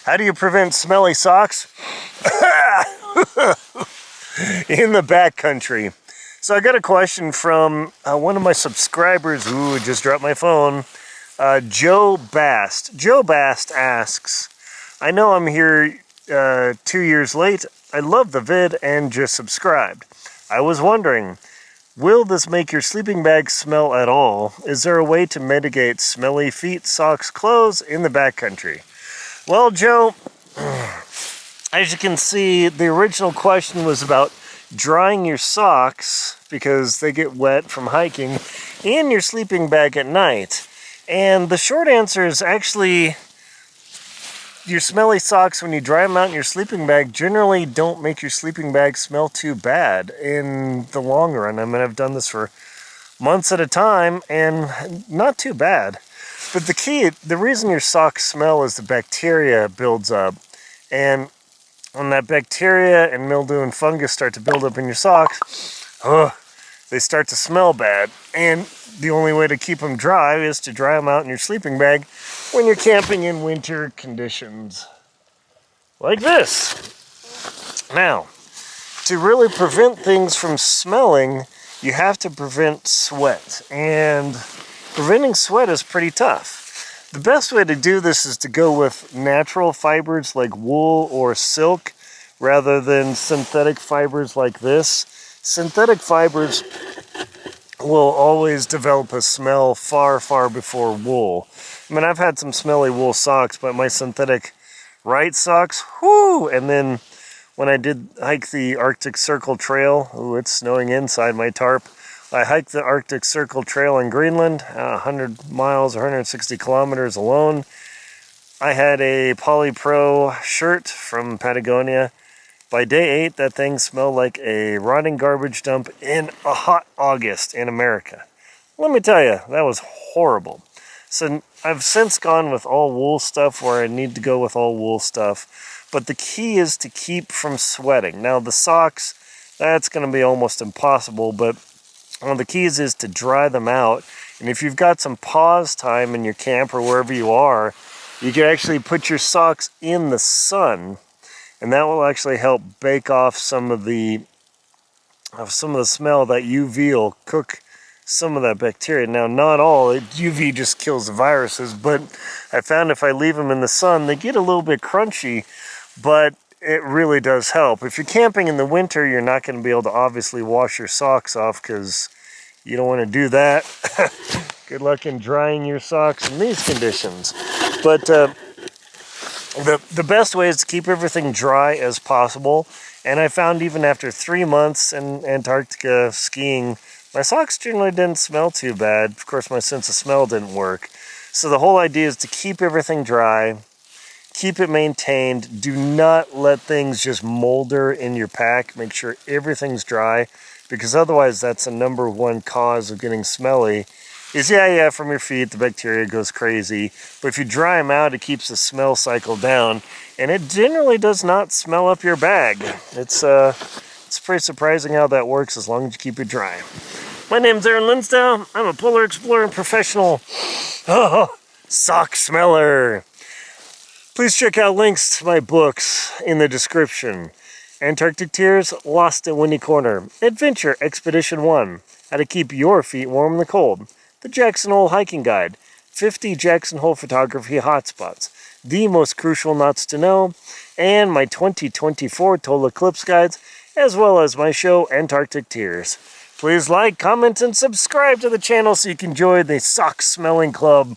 How do you prevent smelly socks? In the backcountry. So I got a question from one of my subscribers. Ooh, just dropped my phone. Joe Bast. Joe Bast asks, I know I'm here 2 years late. I love the vid and just subscribed. I was wondering, will this make your sleeping bag smell at all? Is there a way to mitigate smelly feet, socks, clothes in the backcountry? Well, Joe, as you can see, the original question was about drying your socks because they get wet from hiking in your sleeping bag at night. And the short answer is actually your smelly socks, when you dry them out in your sleeping bag, generally don't make your sleeping bag smell too bad in the long run. I mean, I've done this for months at a time and not too bad. But the reason your socks smell is the bacteria builds up. And when that bacteria and mildew and fungus start to build up in your socks, they start to smell bad. And the only way to keep them dry is to dry them out in your sleeping bag when you're camping in winter conditions. Like this. Now, to really prevent things from smelling, you have to prevent sweat. And preventing sweat is pretty tough. The best way to do this is to go with natural fibers like wool or silk rather than synthetic fibers like this. Synthetic fibers will always develop a smell far, far before wool. I mean, I've had some smelly wool socks, but my synthetic right socks, whoo! And then when I did hike the Arctic Circle Trail, ooh, it's snowing inside my tarp. I hiked the Arctic Circle Trail in Greenland, 100 miles, 160 kilometers alone. I had a Polypro shirt from Patagonia. By day 8, that thing smelled like a rotting garbage dump in a hot August in America. Let me tell you, that was horrible. So I've since gone with all wool stuff where I need to go with all wool stuff. But the key is to keep from sweating. Now the socks, that's going to be almost impossible, but one of the keys is to dry them out. And if you've got some pause time in your camp or wherever you are, you can actually put your socks in the sun, and that will actually help bake off some of the smell. That UV will cook some of that bacteria. Now, not all. UV just kills the viruses, but I found if I leave them in the sun, they get a little bit crunchy, but it really does help. If you're camping in the winter, you're not going to be able to obviously wash your socks off because you don't want to do that. Good luck in drying your socks in these conditions. But the best way is to keep everything dry as possible. And I found even after 3 months in Antarctica skiing, my socks generally didn't smell too bad. Of course, my sense of smell didn't work. So the whole idea is to keep everything dry, keep it maintained. Do not let things just molder in your pack. Make sure everything's dry, because otherwise that's the number one cause of getting smelly. Is from your feet, the bacteria goes crazy. But if you dry them out, it keeps the smell cycle down, and it generally does not smell up your bag. It's pretty surprising how that works as long as you keep it dry. My name's Aaron Linsdale. I'm a polar explorer and professional sock smeller. Please check out links to my books in the description. Antarctic Tears, Lost at Windy Corner, Adventure Expedition 1, How to Keep Your Feet Warm in the Cold, The Jackson Hole Hiking Guide, 50 Jackson Hole Photography Hotspots, The Most Crucial Knots to Know, and my 2024 Total Eclipse Guides, as well as my show Antarctic Tears. Please like, comment, and subscribe to the channel so you can join the sock smelling club.